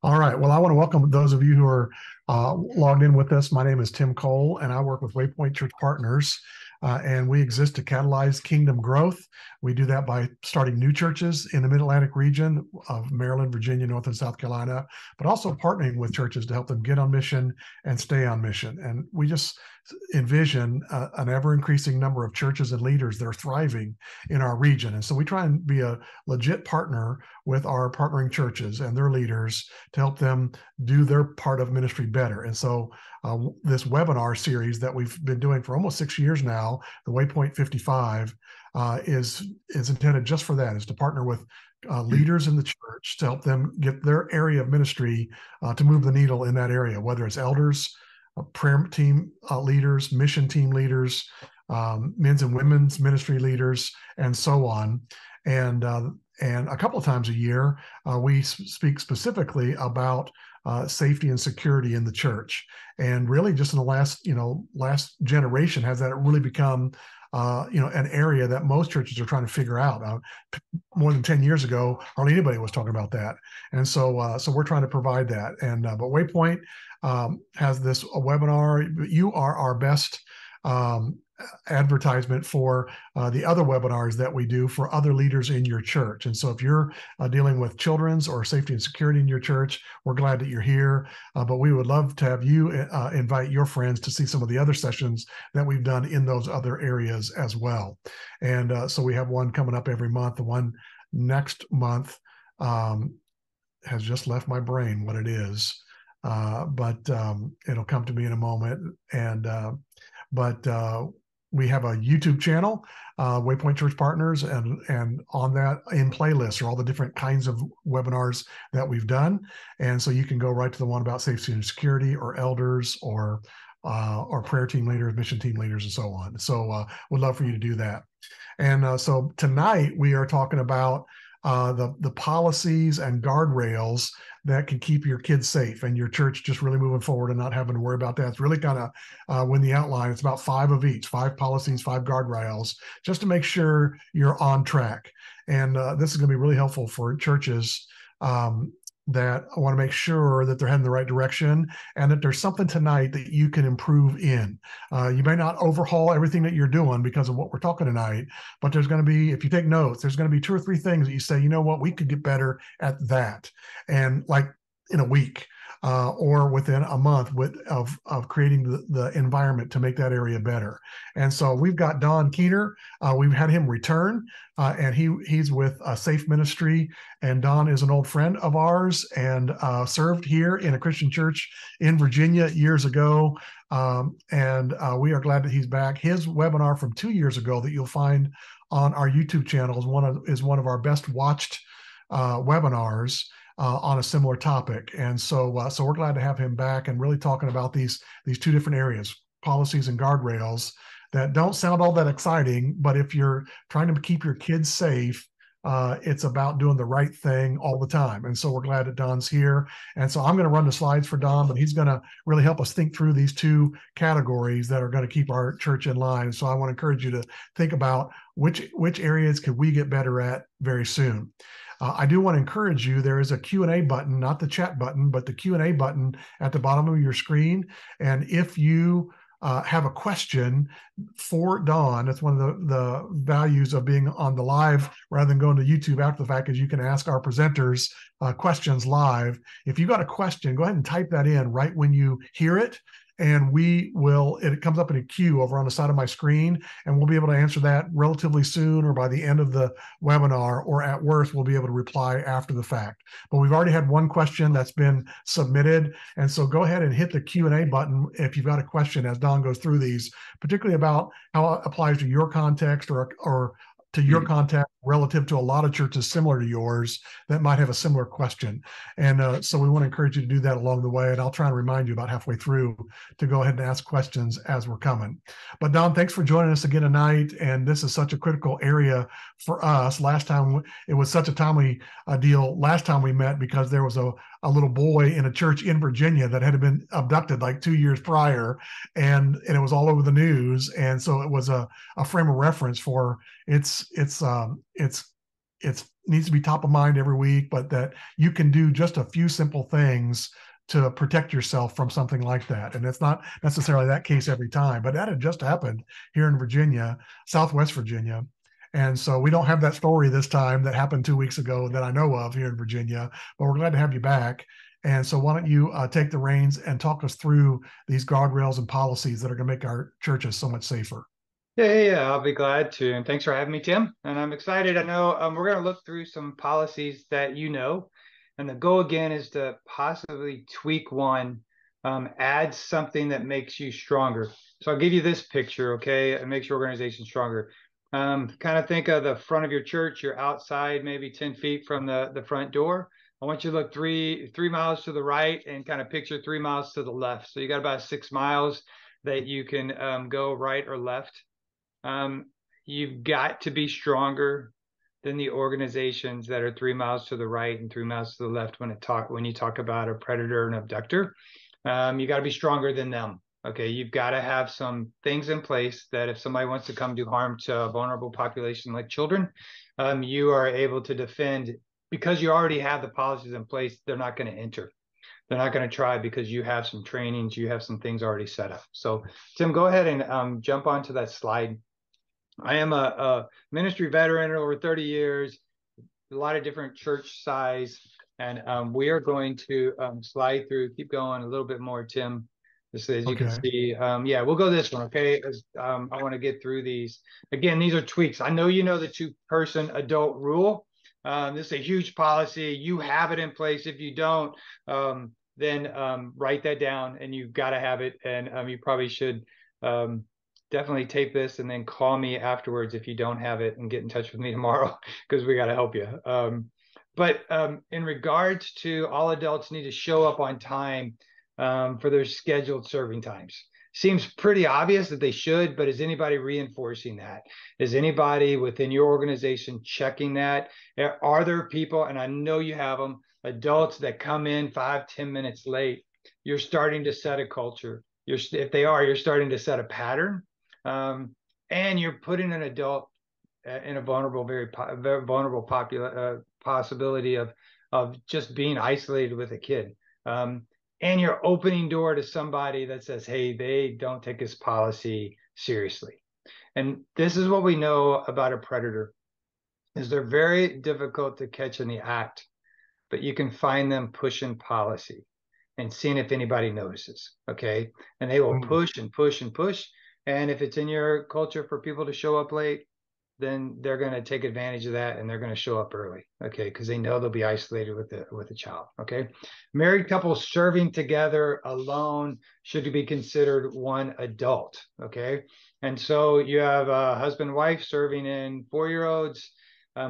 All right. Well, I want to welcome those of you who are logged in with us. My name is Tim Cole, and I work with Waypoint Church Partners, and we exist to catalyze kingdom growth. We do that by starting new churches in the Mid-Atlantic region of Maryland, Virginia, North and South Carolina, but also partnering with churches to help them get on mission and stay on mission. And we just envision an ever-increasing number of churches and leaders that are thriving in our region. And so we try and be a legit partner with our partnering churches and their leaders to help them do their part of ministry better. And so this webinar series that we've been doing for almost 6 years now, the Waypoint 55, is intended just for that, is to partner with leaders in the church to help them get their area of ministry to move the needle in that area, whether it's elders, prayer team leaders, mission team leaders, men's and women's ministry leaders, and so on. And a couple of times a year, we speak specifically about safety and security in the church. And really, just in the last generation, has that really become an area that most churches are trying to figure out. More than 10 years ago, hardly anybody was talking about that. And so we're trying to provide that. And but Waypoint has this webinar. You are our best advertisement for the other webinars that we do for other leaders in your church. And so if you're dealing with children's or safety and security in your church, we're glad that you're here. But we would love to have you invite your friends to see some of the other sessions that we've done in those other areas as well. And so we have one coming up every month. The one next month has just left my brain what it is. But it'll come to me in a moment. But we have a YouTube channel, Waypoint Church Partners, and on that in playlists are all the different kinds of webinars that we've done. And so you can go right to the one about safety and security, or elders, or prayer team leaders, mission team leaders, and so on. So we'd love for you to do that. And so tonight we are talking about the policies and guardrails that can keep your kids safe and your church just really moving forward and not having to worry about that. It's really kind of when the outline, it's about 5 of each, 5 policies, 5 guardrails, just to make sure you're on track. And this is going to be really helpful for churches that want to make sure that they're heading the right direction, and that there's something tonight that you can improve in. You may not overhaul everything that you're doing because of what we're talking tonight, but there's going to be, if you take notes, there's going to be 2 or 3 things that you say, you know what, we could get better at that. And like in a week, or within a month of creating the environment to make that area better. And so we've got Don Keener. We've had him return, and he's with Safe Ministry. And Don is an old friend of ours and served here in a Christian church in Virginia years ago. And we are glad that he's back. His webinar from 2 years ago that you'll find on our YouTube channel is one of our best watched webinars on a similar topic. And so we're glad to have him back and really talking about these 2 different areas, policies and guardrails, that don't sound all that exciting, but if you're trying to keep your kids safe, it's about doing the right thing all the time. And so we're glad that Don's here. And so I'm going to run the slides for Don, but he's going to really help us think through these 2 categories that are going to keep our church in line. So I want to encourage you to think about which areas could we get better at very soon. I do want to encourage you, there is a Q&A button, not the chat button, but the Q&A button at the bottom of your screen. And if you have a question for Don, that's one of the values of being on the live rather than going to YouTube after the fact, is you can ask our presenters questions live. If you've got a question, go ahead and type that in right when you hear it. And it comes up in a queue over on the side of my screen, and we'll be able to answer that relatively soon or by the end of the webinar, or at worst, we'll be able to reply after the fact. But we've already had one question that's been submitted. And so go ahead and hit the Q&A button if you've got a question as Don goes through these, particularly about how it applies to your context or to your contact relative to a lot of churches similar to yours that might have a similar question. And so we want to encourage you to do that along the way. And I'll try and remind you about halfway through to go ahead and ask questions as we're coming. But Don, thanks for joining us again tonight. And this is such a critical area for us. Last time, it was such a timely deal last time we met, because there was a little boy in a church in Virginia that had been abducted like 2 years prior, and it was all over the news. And so it was a frame of reference for it's it needs to be top of mind every week, but that you can do just a few simple things to protect yourself from something like that. And it's not necessarily that case every time, but that had just happened here in Virginia, Southwest Virginia. And so we don't have that story this time that happened 2 weeks ago that I know of here in Virginia, but we're glad to have you back. And so why don't you take the reins and talk us through these guardrails and policies that are going to make our churches so much safer? Yeah, I'll be glad to. And thanks for having me, Tim. And I'm excited. I know we're going to look through some policies that you know. And the goal again is to possibly tweak one, add something that makes you stronger. So I'll give you this picture, okay? It makes your organization stronger. Kind of think of the front of your church. You're outside, maybe 10 feet from the front door. I want you to look three miles to the right and kind of picture 3 miles to the left. So you got about 6 miles that you can go right or left. You've got to be stronger than the organizations that are 3 miles to the right and 3 miles to the left when you talk about a predator and abductor. You got to be stronger than them. Okay, you've got to have some things in place that if somebody wants to come do harm to a vulnerable population like children, you are able to defend because you already have the policies in place. They're not going to enter. They're not going to try because you have some trainings, you have some things already set up. So, Tim, go ahead and jump onto that slide. I am a ministry veteran over 30 years, a lot of different church size, and we are going to slide through, keep going a little bit more, Tim, just as you can Okay. see. Yeah, we'll go this one, okay? I want to get through these. Again, these are tweaks. I know you know the two-person adult rule. This is a huge policy. You have it in place. If you don't, then write that down, and you've got to have it, and you probably should definitely tape this and then call me afterwards if you don't have it and get in touch with me tomorrow because we got to help you. But in regards to all adults need to show up on time for their scheduled serving times. Seems pretty obvious that they should, but is anybody reinforcing that? Is anybody within your organization checking that? Are there people, and I know you have them, adults that come in 5-10 minutes late? You're starting to set a culture. If they are, you're starting to set a pattern, and you're putting an adult in a vulnerable, very vulnerable possibility of just being isolated with a kid. And you're opening door to somebody that says, hey, they don't take this policy seriously. And this is what we know about a predator is they're very difficult to catch in the act, but you can find them pushing policy and seeing if anybody notices. Okay. And they will Mm. push and push and push. And if it's in your culture for people to show up late, then they're going to take advantage of that and they're going to show up early. Okay. Because they know they'll be isolated with the child. Okay. Married couples serving together alone should be considered one adult. Okay. And so you have a husband and wife serving in 4-year-olds.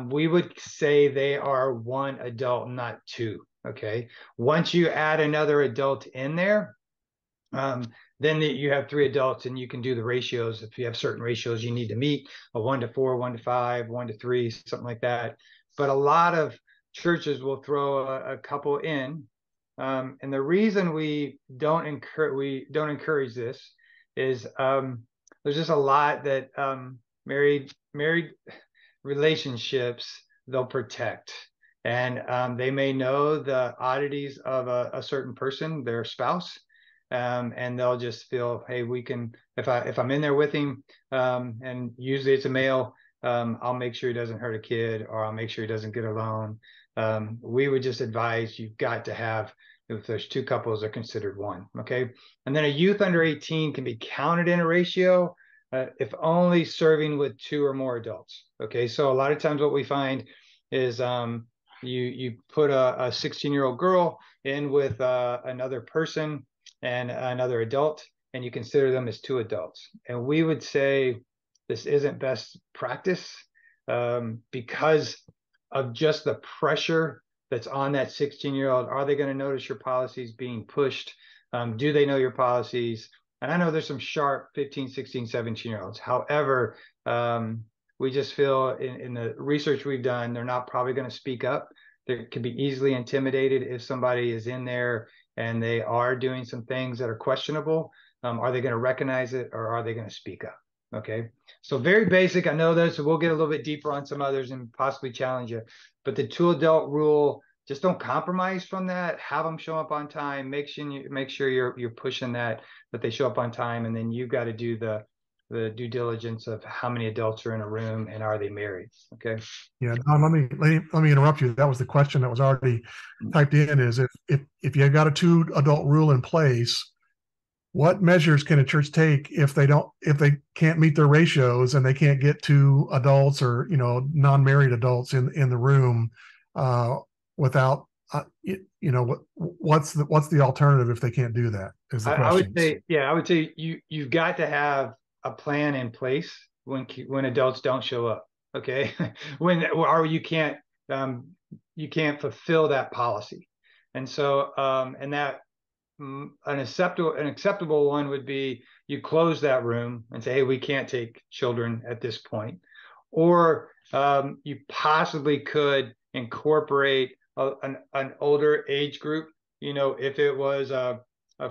We would say they are one adult, not two. Okay. Once you add another adult in there, then you have 3 adults and you can do the ratios. If you have certain ratios you need to meet, a 1-4, 1-5, 1-3, something like that. But a lot of churches will throw a couple in. And the reason we don't encourage this is there's just a lot that married relationships they'll protect. And they may know the oddities of a certain person, their spouse, and they'll just feel, hey, we can. If I'm in there with him, and usually it's a male, I'll make sure he doesn't hurt a kid, or I'll make sure he doesn't get alone. We would just advise you've got to have. If there's 2 couples, are considered one. Okay, and then a youth under 18 can be counted in a ratio if only serving with 2 or more adults. Okay, so a lot of times what we find is you put a 16-year-old girl in with another person and another adult, and you consider them as 2 adults. And we would say this isn't best practice because of just the pressure that's on that 16-year-old. Are they going to notice your policies being pushed? Do they know your policies? And I know there's some sharp 15, 16, 17-year-olds. However, we just feel in the research we've done, they're not probably going to speak up. They can be easily intimidated if somebody is in there and they are doing some things that are questionable. Are they going to recognize it or are they going to speak up? Okay. So very basic. I know this, so we'll get a little bit deeper on some others and possibly challenge you. But the two adult rule, just don't compromise from that. Have them show up on time. Make sure you're pushing that they show up on time, and then you've got to do the due diligence of how many adults are in a room and are they married. Okay. Yeah, Don, let me interrupt you. That was the question that was already typed in. Is if you got a two adult rule in place, what measures can a church take if they can't meet their ratios and they can't get two adults or non-married adults in the room uh, without what's the alternative if they can't do that is the I would question. say, yeah, I would say you've got to have a plan in place when adults don't show up. Okay, or um, you can't fulfill that policy, and so and that an acceptable one would be you close that room and say, hey, we can't take children at this point, or you possibly could incorporate an older age group. If it was a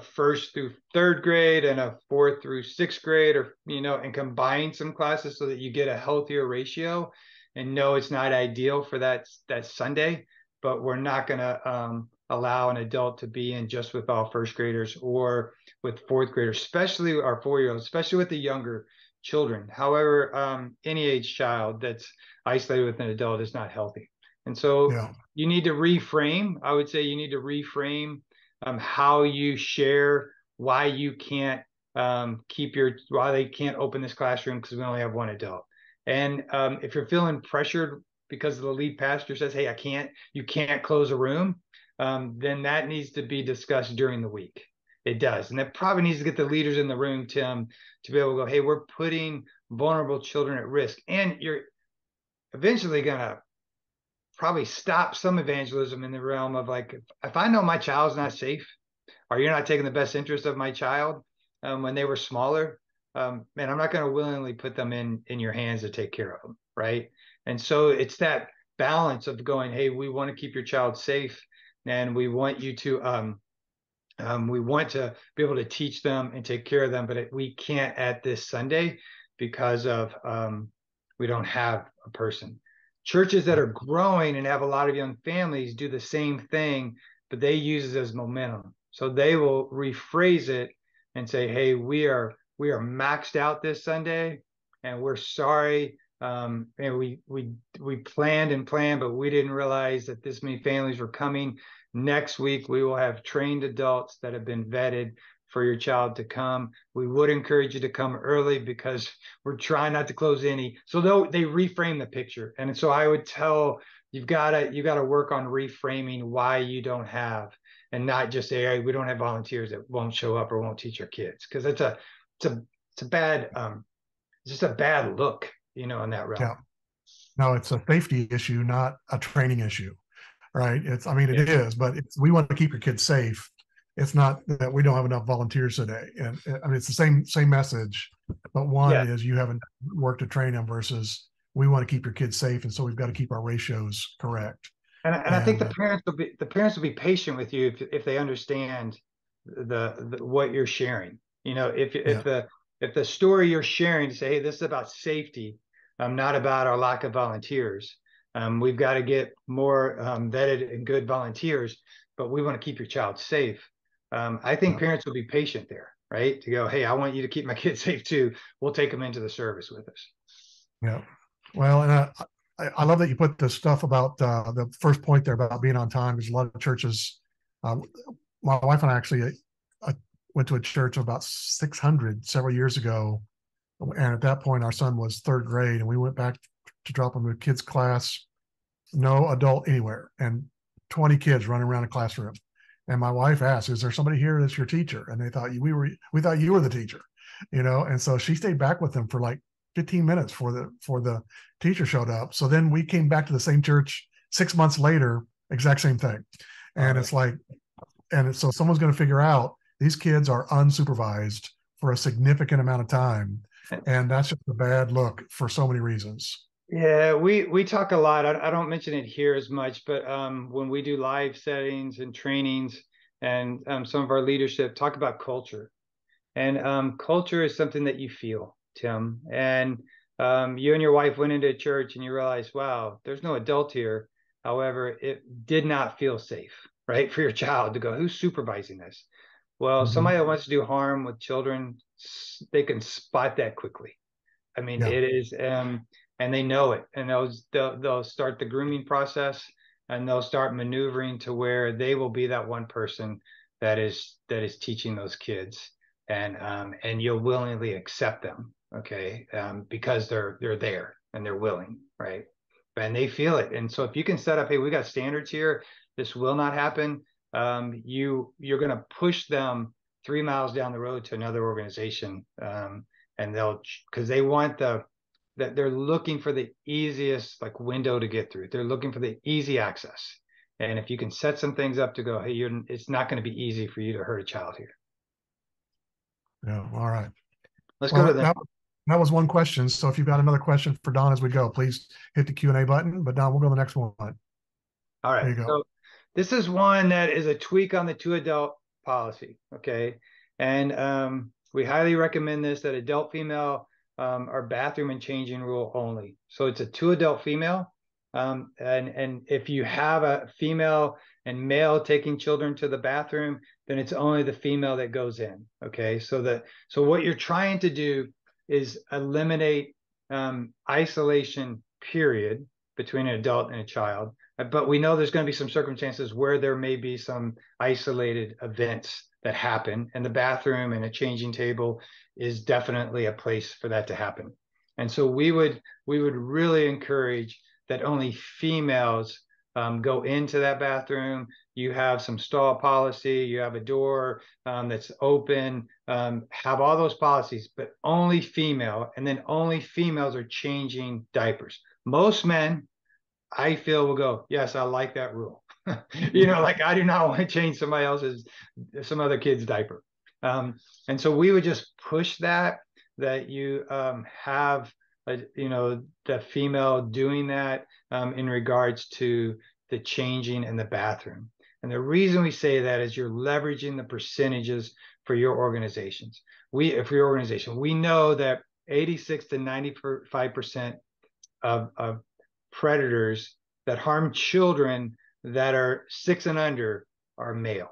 first through third grade and a fourth through sixth grade, or and combine some classes so that you get a healthier ratio. And no, it's not ideal for that Sunday, but we're not going to allow an adult to be in just with all first graders or with fourth graders, especially our 4-year-olds, especially with the younger children. However, any age child that's isolated with an adult is not healthy. And so Yeah. you need to reframe. I would say you need to reframe how you share why you can't why they can't open this classroom because we only have one adult. And if you're feeling pressured because the lead pastor says, hey, you can't close a room, then that needs to be discussed during the week. It does. And that probably needs to get the leaders in the room, Tim, to be able to go, hey, we're putting vulnerable children at risk. And you're eventually going to probably stop some evangelism in the realm of like, if I know my child's not safe, or you're not taking the best interest of my child when they were smaller, man, I'm not going to willingly put them in your hands to take care of them, right? And so it's that balance of going, hey, we want to keep your child safe, and we want you to we want to be able to teach them and take care of them, but we can't at this Sunday because of we don't have a person. Churches that are growing and have a lot of young families do the same thing, but they use it as momentum. So they will rephrase it and say, "Hey, we are maxed out this Sunday, and we're sorry. And we planned, but we didn't realize that this many families were coming. Next week, we will have trained adults that have been vetted for your child to come. We would encourage you to come early because we're trying not to close any." So they reframe the picture. And so I would tell you've got to work on reframing why you don't have, and not just say, hey, we don't have volunteers that won't show up or won't teach our kids, because it's a bad it's just a bad look, in that realm. Yeah. No, it's a safety issue, not a training issue. Right. It is, but we want to keep your kids safe. It's not that we don't have enough volunteers today. And it's the same message, but one is you haven't worked to train them versus we want to keep your kids safe. And so we've got to keep our ratios correct. And I think the parents will be patient with you if they understand the what you're sharing. If the story you're sharing to say, hey, this is about safety, not about our lack of volunteers. We've got to get more vetted and good volunteers, but we want to keep your child safe. I think parents will be patient there, right? To go, hey, I want you to keep my kids safe too. We'll take them into the service with us. Yeah. Well, and I love that you put the stuff about the first point there about being on time, because a lot of churches, my wife and I actually went to a church of about 600 several years ago. And at that point, our son was third grade, and we went back to drop him in a kid's class, no adult anywhere, and 20 kids running around a classroom. And my wife asked, "Is there somebody here that's your teacher?" And they thought we thought you were the teacher, And so she stayed back with them for like 15 minutes for the teacher showed up. So then we came back to the same church 6 months later, exact same thing. And it's like, so someone's going to figure out these kids are unsupervised for a significant amount of time. And that's just a bad look for so many reasons. Yeah, we talk a lot. I don't mention it here as much, but when we do live settings and trainings, and some of our leadership talk about culture. And culture is something that you feel, Tim, and you and your wife went into a church and you realized, wow, there's no adult here. However, it did not feel safe, right, for your child to go, who's supervising this? Well, Mhm. somebody that wants to do harm with children, they can spot that quickly. I mean, Yeah. it is, and they know it, and they'll start the grooming process, and they'll start maneuvering to where they will be that one person that is teaching those kids, and you'll willingly accept them, okay, because they're there and they're willing, right, and they feel it, and so if you can set up, hey, we got standards here, this will not happen, you're going to push them 3 miles down the road to another organization, and they'll because they want that they're looking for the easiest like window to get through. They're looking for the easy access. And if you can set some things up to go, hey, it's not going to be easy for you to hurt a child here. Yeah. All right. Let's go to Well, the that was one question. So if you've got another question for Don as we go, please hit the Q&A button. But Don, we'll go to the next one. All There right. you go. So this is one that is a tweak on the two adult policy. Okay. And we highly recommend this that adult female are bathroom and changing rule only. So it's a two adult female. And if you have a female and male taking children to the bathroom, then it's only the female that goes in. Okay. So what you're trying to do is eliminate isolation, period, between an adult and a child, but we know there's going to be some circumstances where there may be some isolated events that happen, and the bathroom and a changing table is definitely a place for that to happen. And so we would really encourage that only females go into that bathroom. You have some stall policy, you have a door that's open, have all those policies, but only female, and then only females are changing diapers. Most men, I feel, will go, yes, I like that rule. Like I do not want to change somebody else's, some other kid's diaper. And so we would just push that you have, the female doing that in regards to the changing in the bathroom. And the reason we say that is you're leveraging the percentages for your organizations. For your organization, we know that 86 to 95% of predators that harm children that are 6 and under are male.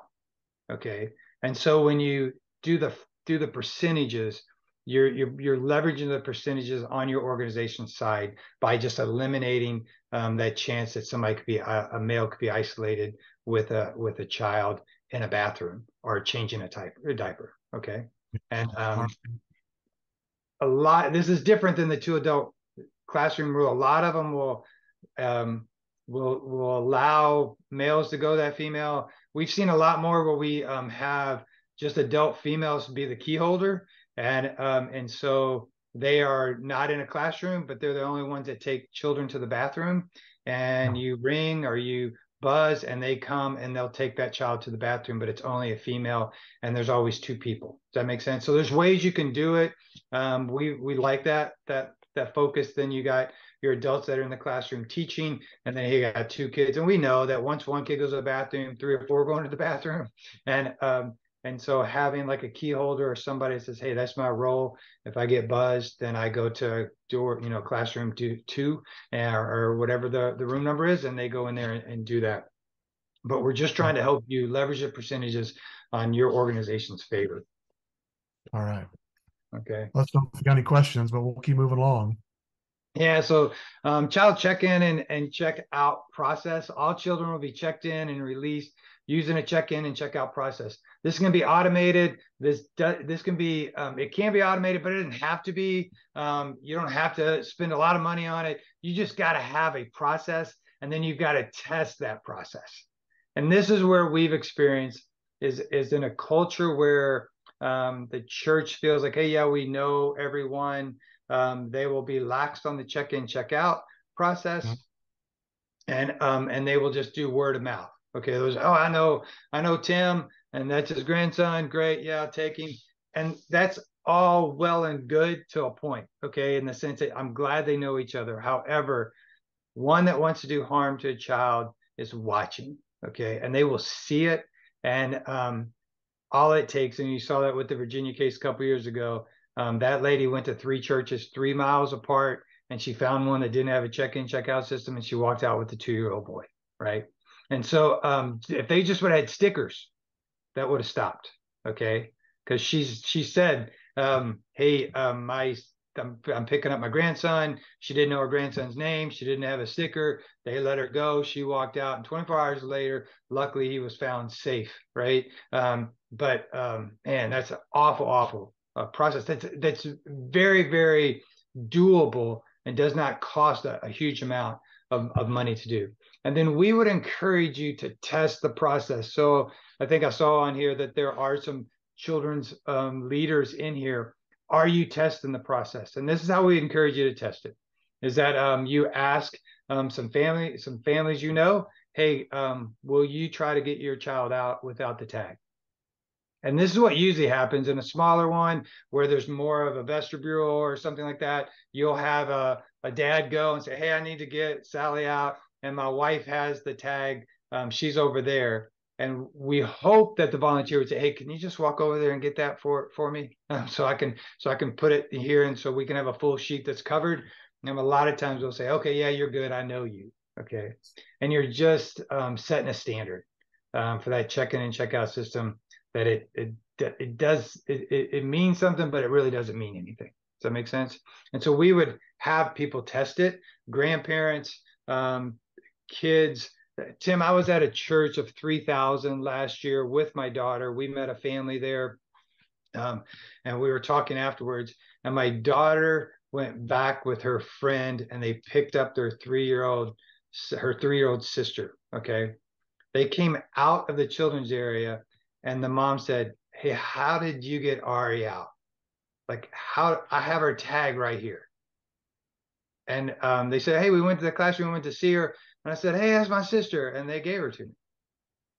Okay. And so when you do the percentages, you're leveraging the percentages on your organization side by just eliminating that chance that somebody could be a male could be isolated with a child in a bathroom or changing a diaper. Okay. And this is different than the two adult classroom rule. A lot of them um, will allow males to go that female. We've seen a lot more where we have just adult females be the key holder, and so they are not in a classroom, but they're the only ones that take children to the bathroom. And you ring or you buzz, and they come and they'll take that child to the bathroom, but it's only a female, and there's always two people. Does that make sense? So there's ways you can do it. We like that focus. Then you got your adults that are in the classroom teaching, and then you got two kids. And we know that once one kid goes to the bathroom, three or four are going to the bathroom. And so having like a key holder or somebody that says, hey, that's my role. If I get buzzed, then I go to door, classroom two, or whatever the room number is, and they go in there and do that. But we're just trying to help you leverage the percentages on your organization's favor. All right. Okay. Let's know if you got any questions, but we'll keep moving along. Yeah, so child check-in and check-out process. All children will be checked in and released using a check-in and check-out process. This can be automated. This can be, it can be automated, but it doesn't have to be. You don't have to spend a lot of money on it. You just got to have a process, and then you've got to test that process. And this is where we've experienced is in a culture where the church feels like, hey, yeah, we know everyone. They will be laxed on the check-in, check-out process, and they will just do word of mouth. Okay, those, oh, I know Tim, and that's his grandson. Great, yeah, I'll take him. And that's all well and good to a point. Okay, in the sense that I'm glad they know each other. However, one that wants to do harm to a child is watching. Okay, and they will see it, and all it takes, and you saw that with the Virginia case a couple years ago, That lady went to 3 churches 3 miles apart, and she found one that didn't have a check-in, check-out system, and she walked out with the 2-year-old boy, right? And so if they just would have had stickers, that would have stopped, okay? Because she said, hey, I'm picking up my grandson. She didn't know her grandson's name. She didn't have a sticker. They let her go. She walked out, and 24 hours later, luckily he was found safe, right? Man, that's an awful process. That's very, very doable and does not cost a huge amount of money to do. And then we would encourage you to test the process. So I think I saw on here that there are some children's leaders in here. Are you testing the process? And this is how we encourage you to test it, is that you ask some families, hey, will you try to get your child out without the tag? And this is what usually happens in a smaller one where there's more of a vestibule or something like that. You'll have a dad go and say, hey, I need to get Sally out, and my wife has the tag. She's over there. And we hope that the volunteer would say, hey, can you just walk over there and get that for me? So I can put it here, and so we can have a full sheet that's covered. And a lot of times we'll say, okay, yeah, you're good. I know you. Okay. And you're just setting a standard for that check-in and check-out system, that it means something, but it really doesn't mean anything. Does that make sense? And so we would have people test it, grandparents, kids. Tim, I was at a church of 3,000 last year with my daughter. We met a family there, and we were talking afterwards. And my daughter went back with her friend, and they picked up her 3-year-old sister. Okay, they came out of the children's area, and the mom said, hey, how did you get Ari out? Like, how? I have her tag right here. And they said, hey, we went to the classroom, went to see her. And I said, hey, that's my sister. And they gave her to me.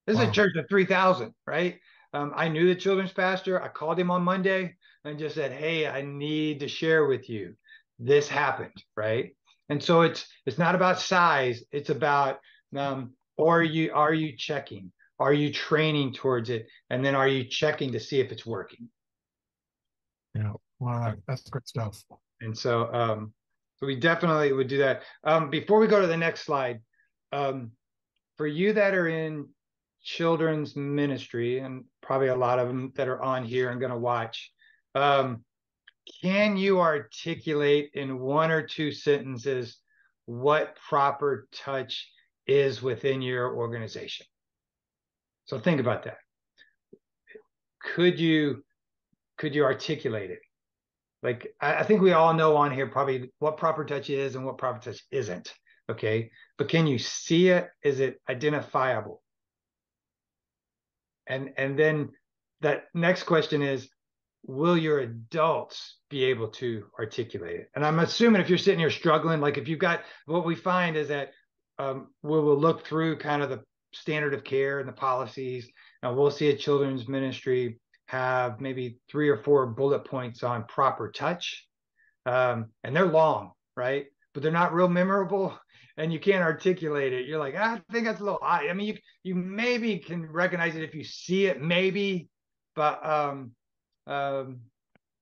This is a church of 3,000, right? I knew the children's pastor. I called him on Monday and just said, hey, I need to share with you. This happened, right? And so it's not about size. It's about, are you checking? Are you training towards it? And then are you checking to see if it's working? Yeah, wow, that's great stuff. And so we definitely would do that. Before we go to the next slide, for you that are in children's ministry, and probably a lot of them that are on here and going to watch, can you articulate in 1 or 2 sentences what proper touch is within your organization? So think about that. Could you articulate it? Like, I think we all know on here probably what proper touch is and what proper touch isn't. Okay. But can you see it? Is it identifiable? And then that next question is, will your adults be able to articulate it? And I'm assuming if you're sitting here struggling, like if you've got, what we find is that we'll look through kind of the standard of care and the policies, and we'll see a children's ministry have maybe 3 or 4 bullet points on proper touch. And they're long, right? But they're not real memorable, and you can't articulate it. You're like, I think that's a little odd. I mean, you maybe can recognize it if you see it, maybe, but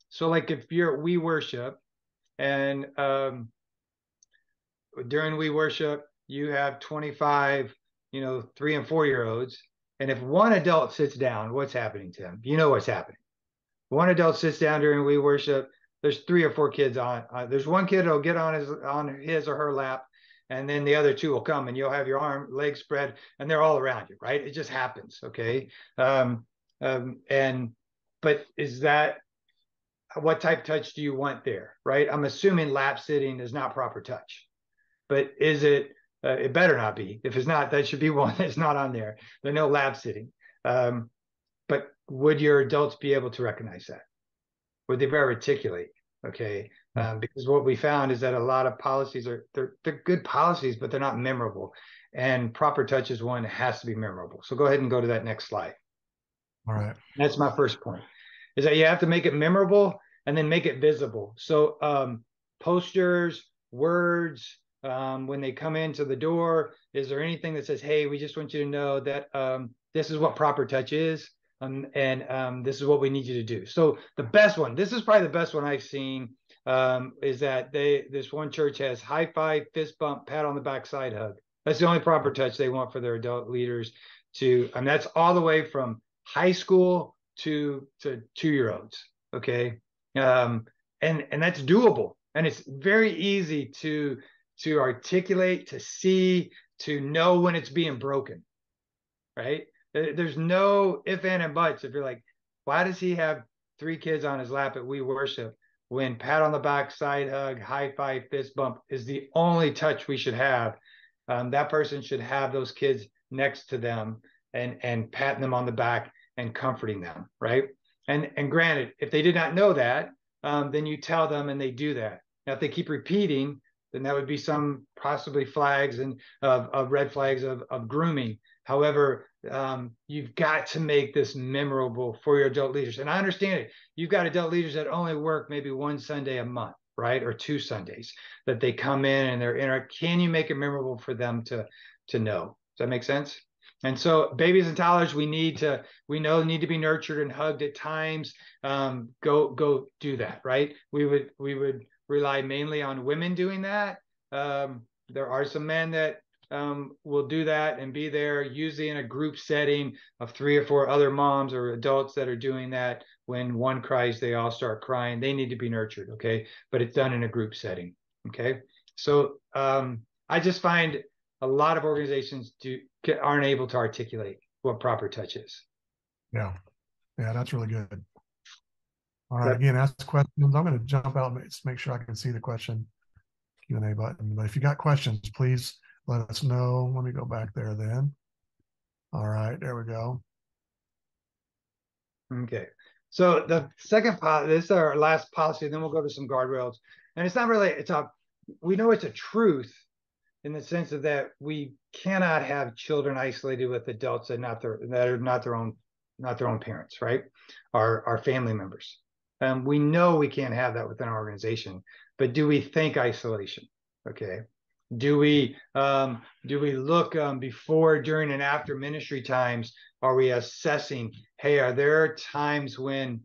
so like if you're at We Worship, and during We Worship, you have 25, 3 and 4-year-olds. And if one adult sits down, what's happening to them? You know what's happening. One adult sits down during We Worship, there's 3 or 4 kids on. There's one kid that'll get on his or her lap, and then the other 2 will come, and you'll have your legs spread, and they're all around you, right? It just happens, okay? But is that, what type of touch do you want there, right? I'm assuming lap sitting is not proper touch, but is it? It better not be. If it's not, that should be one that's not on there. There's no lap sitting. But would your adults be able to recognize that? Would they be able to articulate? Okay. Because what we found is that a lot of policies they're good policies, but they're not memorable. And proper touch is one that has to be memorable. So go ahead and go to that next slide. All right. That's my first point, is that you have to make it memorable and then make it visible. So posters, words, when they come into the door, is there anything that says, hey, we just want you to know that this is what proper touch is? This is what we need you to do. So the best one, this is probably the best one I've seen, is that this one church has high five, fist bump, pat on the back, side hug. That's the only proper touch they want for their adult leaders to, and that's all the way from high school to 2-year-olds. Okay. And that's doable. And it's very easy to articulate, to see, to know when it's being broken, right? There's no if, and buts. If you're like, why does he have 3 kids on his lap at We Worship when pat on the back, side hug, high five, fist bump is the only touch we should have? That person should have those kids next to them and patting them on the back and comforting them, right? And granted, if they did not know that, then you tell them and they do that. Now, if they keep repeating, then that would be some possibly flags and of red flags of grooming. However, you've got to make this memorable for your adult leaders. And I understand it. You've got adult leaders that only work maybe 1 Sunday a month, right? Or 2 Sundays that they come in and they're in. Can you make it memorable for them to know? Does that make sense? And so babies and toddlers, we need to be nurtured and hugged at times. Go do that, right? We would rely mainly on women doing that. There are some men that will do that and be there, usually in a group setting of 3 or 4 other moms or adults that are doing that. When one cries, they all start crying. They need to be nurtured, okay? But it's done in a group setting, okay? So I just find a lot of organizations aren't able to articulate what proper touch is. Yeah, that's really good. All right, again, ask questions. I'm going to jump out and make sure I can see the question Q&A button. But if you got questions, please let us know. Let me go back there then. All right, there we go. Okay. So the second policy, this is our last policy, then we'll go to some guardrails. And it's not really, we know it's a truth in the sense of that we cannot have children isolated with adults that are not their own parents, right? Our family members. We know we can't have that within our organization, but do we think isolation? Okay. Do we look before, during, and after ministry times? Are we assessing, hey, are there times when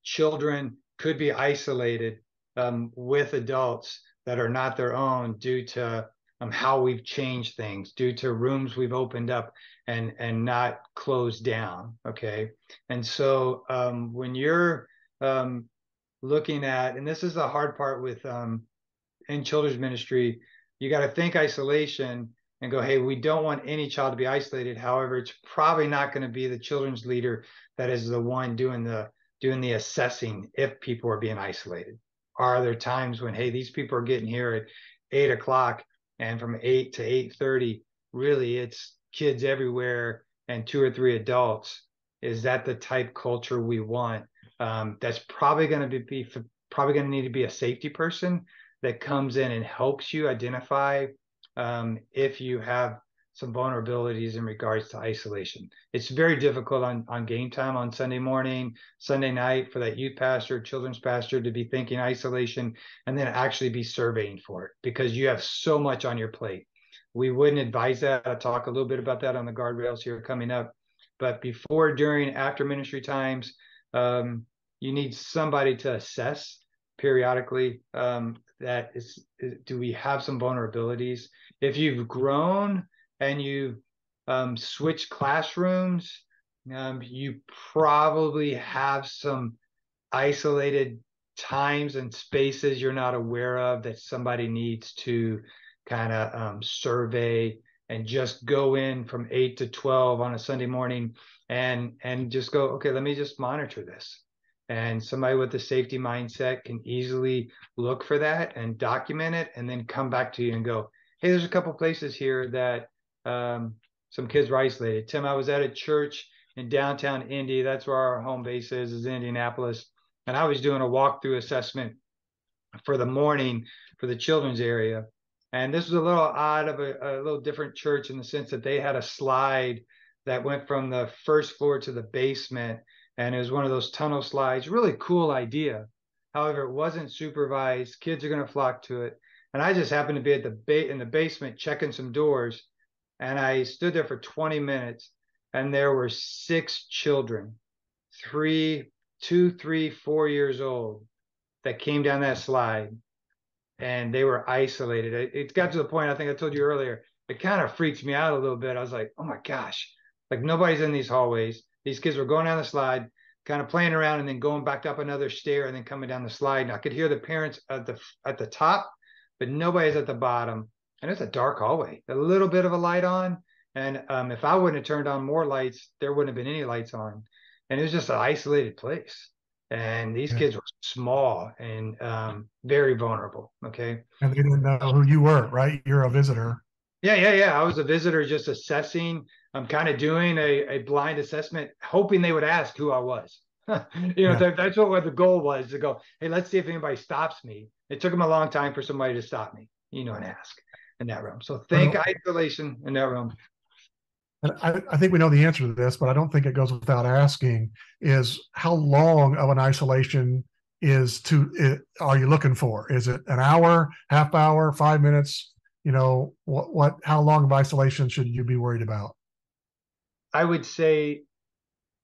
children could be isolated with adults that are not their own due to how we've changed things, due to rooms we've opened up and not closed down, okay? And so when you're looking at, and this is the hard part with in children's ministry, you got to think isolation and go, hey, we don't want any child to be isolated. However, it's probably not going to be the children's leader that is the one doing the assessing if people are being isolated. Are there times when, hey, these people are getting here at 8 o'clock and from 8 to 8:30, really it's kids everywhere and 2 or 3 adults? Is that the type culture we want? That's probably going to need to be a safety person that comes in and helps you identify if you have some vulnerabilities in regards to isolation. It's very difficult on game time on Sunday morning, Sunday night for that youth pastor, children's pastor to be thinking isolation and then actually be surveying for it because you have so much on your plate. We wouldn't advise that. I'll talk a little bit about that on the guardrails here coming up. But before, during, after ministry times, you need somebody to assess periodically do we have some vulnerabilities? If you've grown and you've switched classrooms, you probably have some isolated times and spaces you're not aware of that somebody needs to kind of survey and just go in from 8 to 12 on a Sunday morning and just go, okay, let me just monitor this. And somebody with a safety mindset can easily look for that and document it and then come back to you and go, hey, there's a couple places here that some kids were isolated. Tim, I was at a church in downtown Indy. That's where our home base is in Indianapolis. And I was doing a walkthrough assessment for the morning for the children's area. And this was a little odd of a little different church in the sense that they had a slide that went from the first floor to the basement. And it was one of those tunnel slides, really cool idea. However, it wasn't supervised. Kids are going to flock to it. And I just happened to be at in the basement checking some doors. And I stood there for 20 minutes and there were 6 children, three, 2, 3, 4 years old, that came down that slide, and they were isolated. It got to the point, I think I told you earlier, it kind of freaks me out a little bit. I was like, oh my gosh, like nobody's in these hallways. These kids were going down the slide, kind of playing around, and then going back up another stair, and then coming down the slide. And I could hear the parents at the top, but nobody's at the bottom. And it's a dark hallway, a little bit of a light on. And if I wouldn't have turned on more lights, there wouldn't have been any lights on. And it was just an isolated place. And these Yeah. kids were small and very vulnerable. Okay. And they didn't know who you were, right? You're a visitor. Yeah. I was a visitor just assessing. I'm kind of doing a blind assessment, hoping they would ask who I was. Yeah. That's what the goal was, to go, hey, let's see if anybody stops me. It took them a long time for somebody to stop me, and ask in that realm. So think Well, isolation in that realm. and I think we know the answer to this, but I don't think it goes without asking, is how long of an isolation are you looking for? Is it an hour, half hour, 5 minutes? How long of isolation should you be worried about? I would say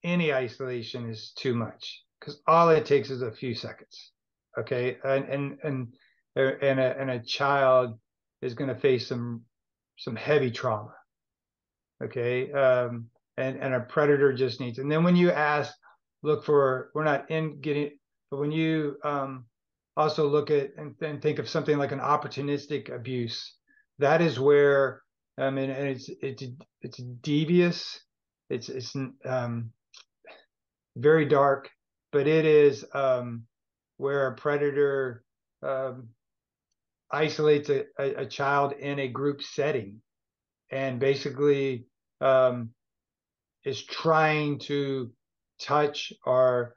any isolation is too much, because all it takes is a few seconds. Okay. And a child is going to face some heavy trauma. Okay. And a predator just needs, and then when you look for, we're not in getting, but when you also look at and then think of something like an opportunistic abuse, that is where, and it's devious, it's very dark, but it is where a predator isolates a child in a group setting, and basically is trying to touch or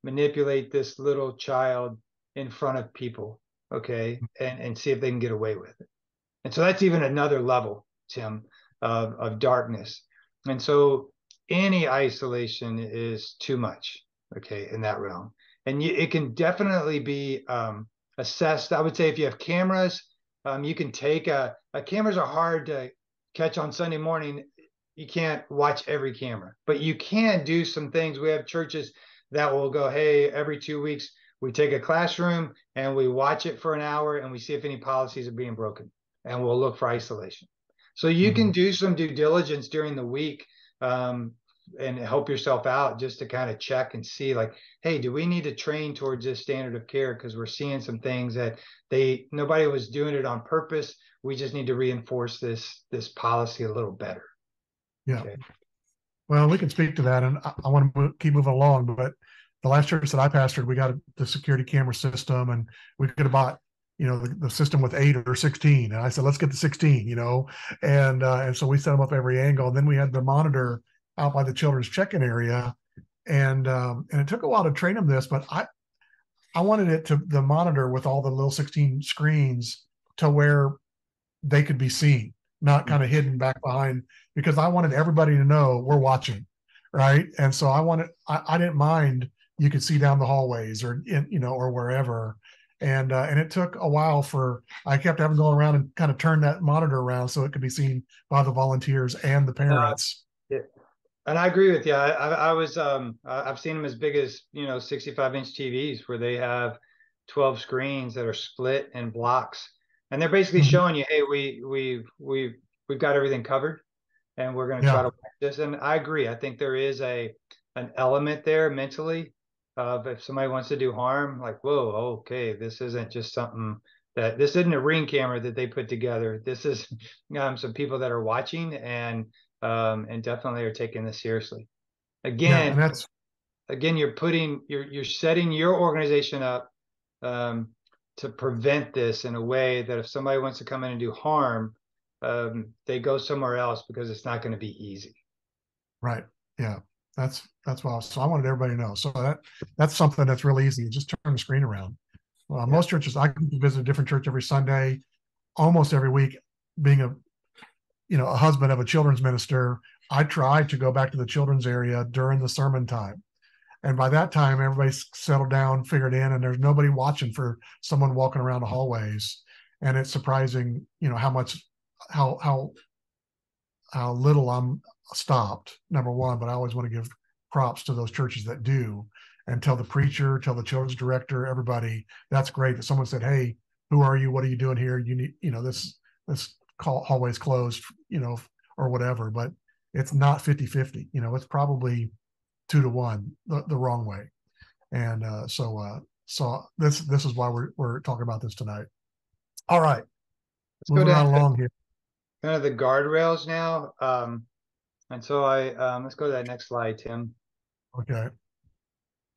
manipulate this little child in front of people, okay, and see if they can get away with it. And so that's even another level, Tim, of darkness. And so any isolation is too much, okay, in that realm. And it can definitely be assessed. I would say if you have cameras, you can take cameras are hard to catch on Sunday morning. You can't watch every camera, but you can do some things. We have churches that will go, hey, every 2 weeks, we take a classroom and we watch it for an hour and we see if any policies are being broken, and we'll look for isolation. So you can do some due diligence during the week, and help yourself out just to kind of check and see, like, hey, do we need to train towards this standard of care? Because we're seeing some things that nobody was doing it on purpose. We just need to reinforce this policy a little better. Yeah. Okay. Well, we can speak to that, and I want to keep moving along. But the last church that I pastored, we got the security camera system, and we could have bought, the system with 8 or 16. And I said, let's get the 16, and so we set them up every angle. And then we had the monitor out by the children's check-in area, and it took a while to train them this, but I wanted the monitor with all the little 16 screens to where they could be seen, not kind of hidden back behind, because I wanted everybody to know we're watching, right? And so I didn't mind, you could see down the hallways or or wherever. And it took a while I kept having to go around and kind of turn that monitor around so it could be seen by the volunteers and the parents. Yeah. And I agree with you. I've seen them as big as 65-inch TVs, where they have 12 screens that are split in blocks, and they're basically showing you, hey, we've got everything covered, and we're going to try to watch this. And I agree. I think there is an element there mentally of, if somebody wants to do harm, like, whoa, okay, this isn't just something this isn't a Ring camera that they put together. This is some people that are watching and definitely are taking this seriously. Again, you're setting your organization up to prevent this in a way that if somebody wants to come in and do harm, they go somewhere else, because it's not going to be easy. Right. Yeah. That's why. So I wanted everybody to know. So that's something that's really easy. You just turn the screen around. Well, most churches, I can visit a different church every Sunday, almost every week. Being a husband of a children's minister, I try to go back to the children's area during the sermon time. And by that time, everybody's settled down, figured in, and there's nobody watching for someone walking around the hallways. And it's surprising, how little I'm stopped, number one, but I always want to give props to those churches that do, and tell the preacher, tell the children's director, everybody, that's great that someone said, hey, who are you? What are you doing here? You need, this hallway's closed, or whatever, but it's not 50-50. It's probably 2-1 the wrong way. And so this is why we're talking about this tonight. All right, Let's go moving right down to along here. kind of the guardrails now. And so let's go to that next slide, Tim. Okay.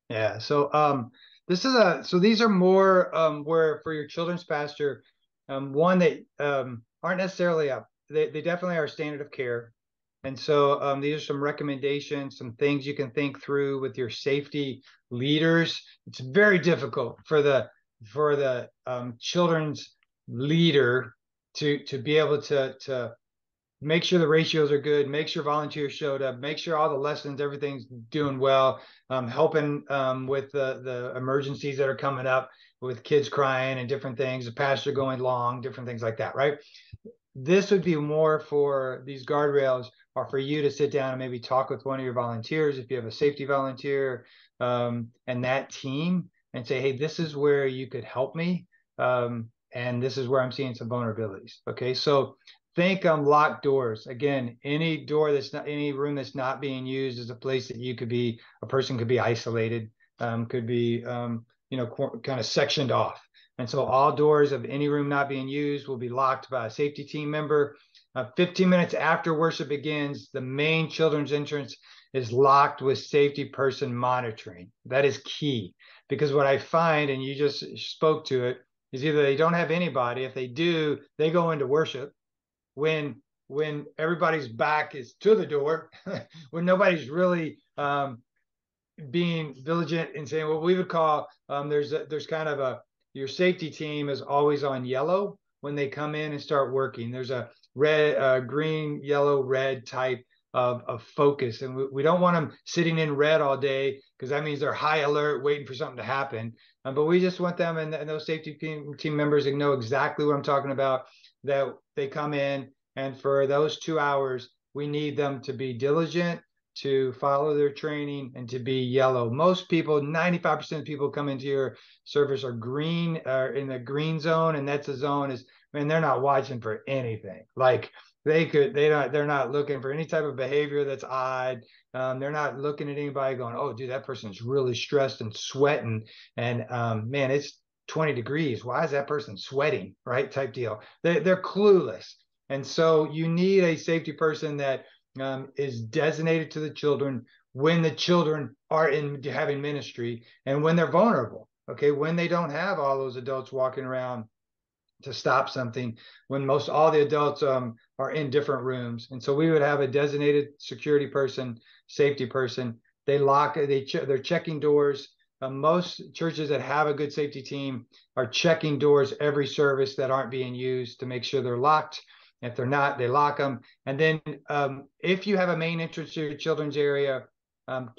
Yeah. So these are more where for your children's pastor, one that aren't necessarily they definitely are standard of care. And so these are some recommendations, some things you can think through with your safety leaders. It's very difficult for the children's leader to be able to make sure the ratios are good, make sure volunteers showed up, make sure all the lessons, everything's doing well, helping with the emergencies that are coming up with kids crying and different things, the pastor going long, different things like that, right? This would be more for these guardrails, or for you to sit down and maybe talk with one of your volunteers, if you have a safety volunteer, and that team, and say, hey, this is where you could help me, and this is where I'm seeing some vulnerabilities. Okay, so think locked doors. Again, any door that's not, any room that's not being used is a place that a person could be isolated, could be kind of sectioned off. And so all doors of any room not being used will be locked by a safety team member. 15 minutes after worship begins, the main children's entrance is locked with safety person monitoring. That is key, because what I find, and you just spoke to it, is either they don't have anybody. If they do, they go into worship when everybody's back is to the door, when nobody's really being vigilant and saying what we would call, there's kind of your safety team is always on yellow when they come in and start working. There's a red, green, yellow, red type of focus. And we don't want them sitting in red all day, because that means they're high alert, waiting for something to happen. But we just want them and those safety team members to know exactly what I'm talking about, that they come in, and for those 2 hours, we need them to be diligent, to follow their training, and to be yellow. Most people, 95% of people come into your service are green, in the green zone, and that's a zone is, man, they're not watching for anything. Like they're not looking for any type of behavior that's odd. They're not looking at anybody going, oh, dude, that person's really stressed and sweating, and man, it's 20 degrees. Why is that person sweating? Right? Type deal. They're clueless. And so you need a safety person that is designated to the children when the children are having ministry, and when they're vulnerable. Okay, when they don't have all those adults walking around to stop something, when most all the adults are in different rooms. And so we would have a designated security person, safety person. They're checking doors. Most churches that have a good safety team are checking doors every service that aren't being used to make sure they're locked. If they're not, they lock them. And then if you have a main entrance to your children's area,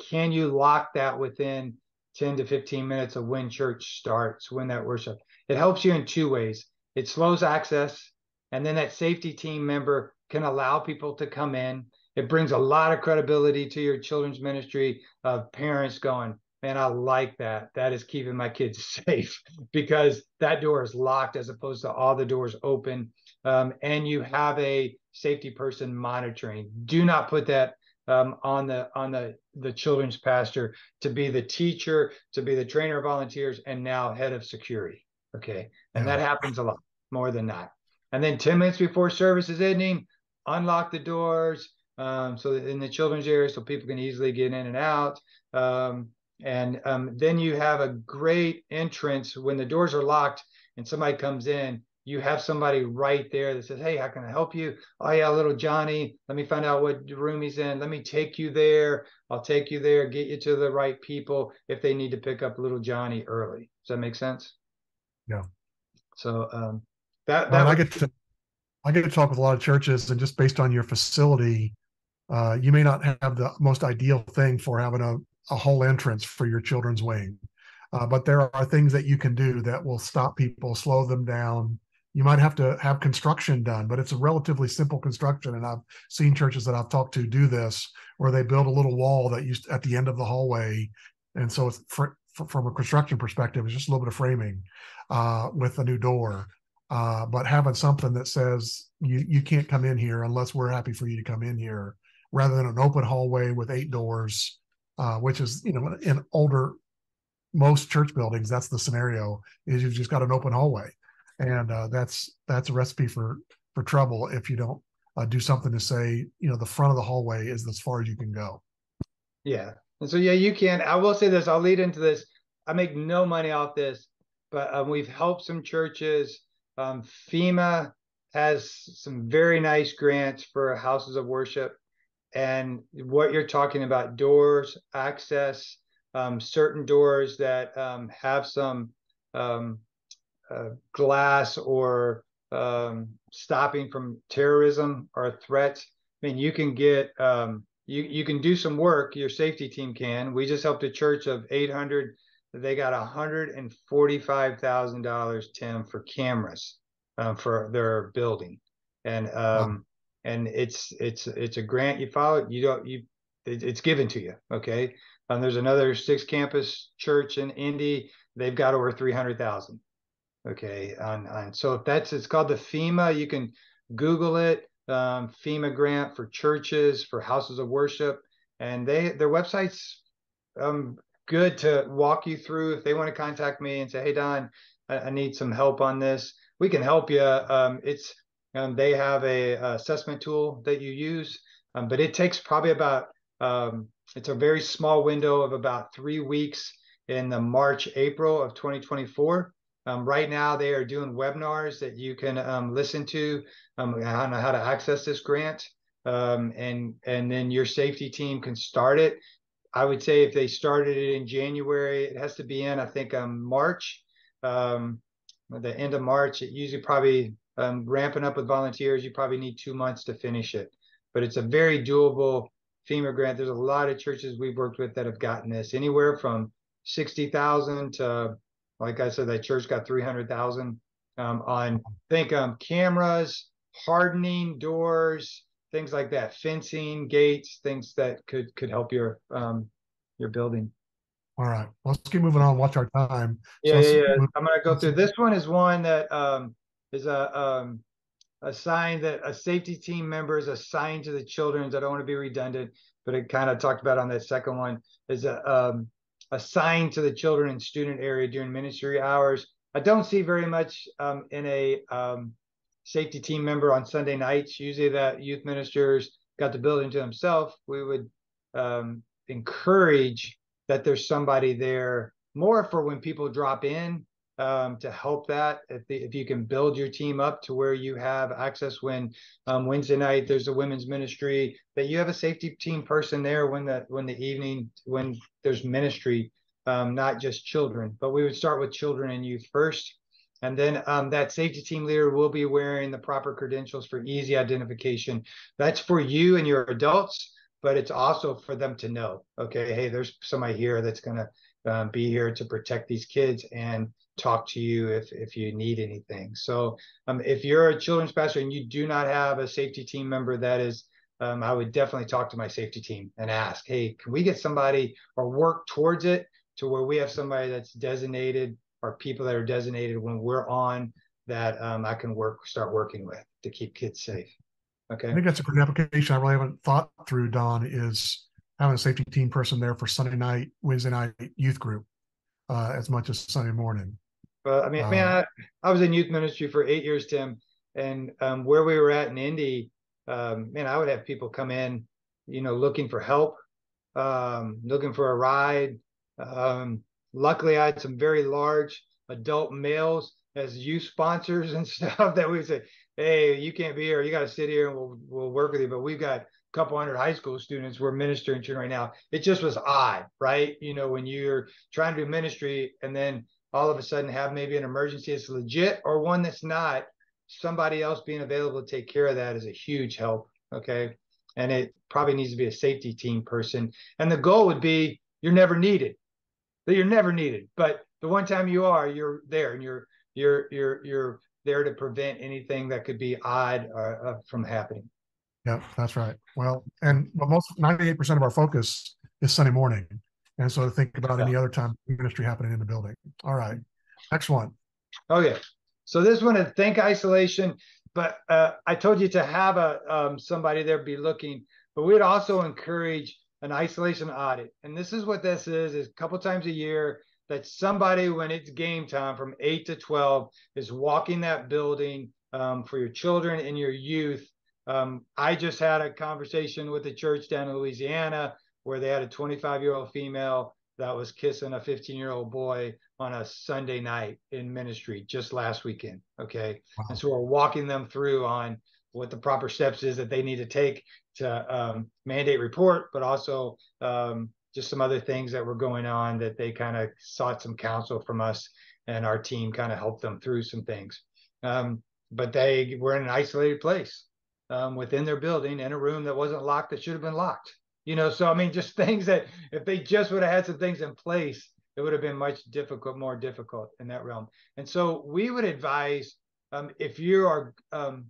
can you lock that within 10 to 15 minutes of when church starts, when that worship? It helps you in two ways. It slows access, and then that safety team member can allow people to come in. It brings a lot of credibility to your children's ministry of parents going, man, I like that. That is keeping my kids safe, because that door is locked as opposed to all the doors open. And you have a safety person monitoring. Do not put that on the children's pastor to be the teacher, to be the trainer of volunteers, and now head of security. Okay. And that happens a lot more than that. And then 10 minutes before service is ending, unlock the doors, so in the children's area, so people can easily get in and out. And then you have a great entrance when the doors are locked and somebody comes in. You have somebody right there that says, hey, how can I help you? Oh, yeah, little Johnny, let me find out what room he's in. Let me take you there. I'll take you there, get you to the right people if they need to pick up little Johnny early. Does that make sense? Yeah. So I get to talk with a lot of churches, and just based on your facility, you may not have the most ideal thing for having a whole entrance for your children's wing. But there are things that you can do that will stop people, slow them down, you might have to have construction done, but it's a relatively simple construction. And I've seen churches that I've talked to do this, where they build a little wall that used at the end of the hallway. And so it's from a construction perspective, it's just a little bit of framing with a new door. But having something that says you can't come in here unless we're happy for you to come in here, rather than an open hallway with 8 doors, which is, in older, most church buildings, that's the scenario, is you've just got an open hallway. And that's a recipe for trouble if you don't do something to say, the front of the hallway is as far as you can go. Yeah. And so, yeah, you can. I will say this, I'll lead into this. I make no money off this, but we've helped some churches. FEMA has some very nice grants for houses of worship. And what you're talking about, doors, access, certain doors that have some glass or stopping from terrorism or threats. I mean, you can get you can do some work. Your safety team can. We just helped a church of 800. They got $145,000, Tim, for cameras for their building, and Wow. and it's a grant you follow. It's given to you. Okay. There's another 6 campus church in Indy. They've got over 300,000. Okay. So if it's called the FEMA, you can Google it. FEMA grant for churches, for houses of worship, and their website's good to walk you through. If they want to contact me and say, hey, Don, I need some help on this, we can help you. They have a assessment tool that you use, but it takes probably about it's a very small window of about 3 weeks in the March, April of 2024. Right now, they are doing webinars that you can listen to on how to access this grant, and then your safety team can start it. I would say if they started it in January, it has to be in, I think, March, the end of March. It usually probably ramping up with volunteers. You probably need 2 months to finish it, but it's a very doable FEMA grant. There's a lot of churches we've worked with that have gotten this, anywhere from 60,000 to, like I said, that church got 300,000 on, think cameras, hardening doors, things like that, fencing, gates, things that could help your building. All right, let's keep moving on. Watch our time. So Yeah, let's yeah, yeah. move. I'm gonna go through. This one is one that is a sign that a safety team member is assigned to the children's. I don't want to be redundant, but it kind of talked about on that second one, is assigned to the children and student area during ministry hours. I don't see very much in a safety team member on Sunday nights. Usually that youth ministers got the building to themselves. We would encourage that there's somebody there more for when people drop in, to help that. If you can build your team up to where you have access when Wednesday night there's a women's ministry, that you have a safety team person there when the evening, when there's ministry, not just children. But we would start with children and youth first. And then that safety team leader will be wearing the proper credentials for easy identification. That's for you and your adults, but it's also for them to know, okay, hey, there's somebody here that's going to be here to protect these kids and talk to you if you need anything. So if you're a children's pastor and you do not have a safety team member, that is, I would definitely talk to my safety team and ask, hey, can we get somebody or work towards it to where we have somebody that's designated, or people that are designated when we're on, that I can start working with to keep kids safe. Okay. I think that's a great application. I really haven't thought through, Don, is having a safety team person there for Sunday night, Wednesday night youth group, as much as Sunday morning. But I mean, man, I was in youth ministry for 8 years, Tim, and where we were at in Indy, man, I would have people come in, looking for help, looking for a ride. Luckily, I had some very large adult males as youth sponsors and stuff that we would say, hey, you can't be here. You got to sit here and we'll work with you. But we've got a couple hundred high school students we're ministering to right now. It just was odd, right? When you're trying to do ministry and then all of a sudden have maybe an emergency that's legit or one that's not, somebody else being available to take care of that is a huge help. Okay. And it probably needs to be a safety team person. And the goal would be you're never needed. But the one time you are, you're there and you're there to prevent anything that could be odd from happening. Yeah, that's right. Well, and most 98% of our focus is Sunday morning. And so to think about any other time ministry happening in the building. All right. Next one. Okay. So this one is think isolation, but I told you to have somebody there be looking, but we'd also encourage an isolation audit. And this is what this is a couple times a year that somebody, when it's game time from 8 to 12, is walking that building for your children and your youth. I just had a conversation with a church down in Louisiana where they had a 25-year-old female that was kissing a 15-year-old boy on a Sunday night in ministry just last weekend. Okay. Wow. And so we're walking them through on what the proper steps is that they need to take to mandate report, but also just some other things that were going on that they kind of sought some counsel from us, and our team kind of helped them through some things. But they were in an isolated place within their building in a room that wasn't locked, that should have been locked. So I mean, just things that if they just would have had some things in place, it would have been much more difficult in that realm. And so we would advise if you are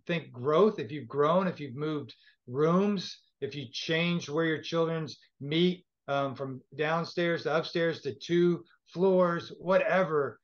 think growth, if you've grown, if you've moved rooms, if you changed where your children's meet from downstairs to upstairs to 2 floors, whatever.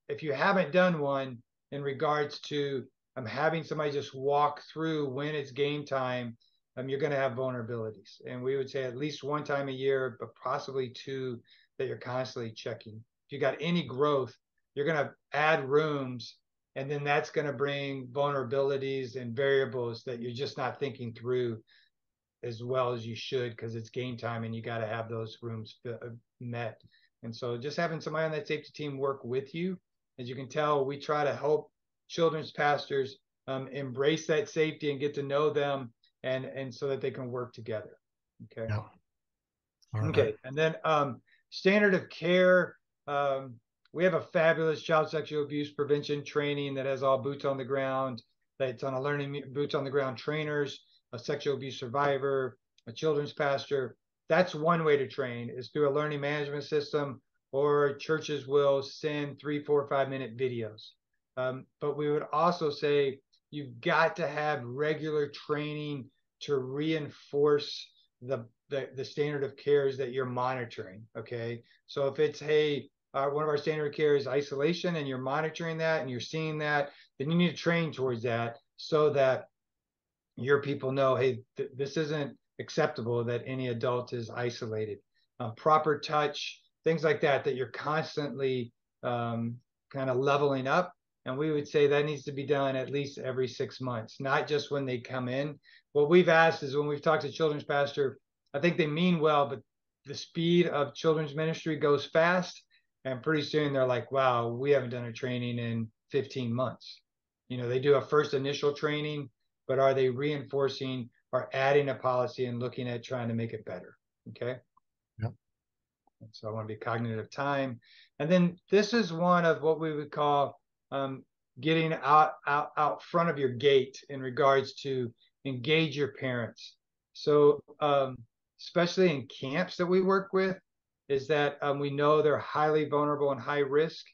If you haven't done one in regards to having somebody just walk through when it's game time, you're going to have vulnerabilities. And we would say at least 1 time a year, but possibly 2 that you're constantly checking. If you got any growth, you're going to add rooms, and then that's going to bring vulnerabilities and variables that you're just not thinking through as well as you should, because it's game time and you got to have those rooms met. And so just having somebody on that safety team work with you, as you can tell, we try to help children's pastors embrace that safety and get to know them, and so that they can work together. Okay. Yeah. Right. Okay. And then standard of care. We have a fabulous child sexual abuse prevention training that has all boots on the ground. That's on a learning boots on the ground trainers, a sexual abuse survivor, a children's pastor. That's one way to train, is through a learning management system, or churches will send 3, 4, 5-minute videos. But we would also say you've got to have regular training to reinforce the standard of cares that you're monitoring. Okay. So if it's, hey, one of our standard of care is isolation, and you're monitoring that and you're seeing that, then you need to train towards that so that your people know, hey, this isn't acceptable that any adult is isolated. Proper touch, things like that, that you're constantly kind of leveling up. And we would say that needs to be done at least every 6 months, not just when they come in. What we've asked is, when we've talked to children's pastor, I think they mean well, but the speed of children's ministry goes fast. And pretty soon they're like, wow, we haven't done a training in 15 months. They do a first initial training, but are they reinforcing or adding a policy and looking at trying to make it better? Okay. Yep. And so I want to be cognizant of time. And then this is one of what we would call getting out front of your gate in regards to engage your parents. So especially in camps that we work with, is that we know they're highly vulnerable and high risk.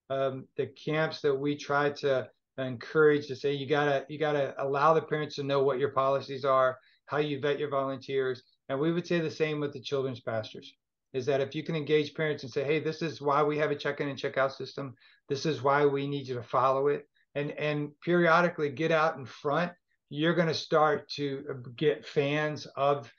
The camps that we try to encourage to say, you gotta allow the parents to know what your policies are, how you vet your volunteers. And we would say the same with the children's pastors, is that if you can engage parents and say, hey, this is why we have a check-in and check-out system, this is why we need you to follow it, and periodically get out in front, you're going to start to get fans of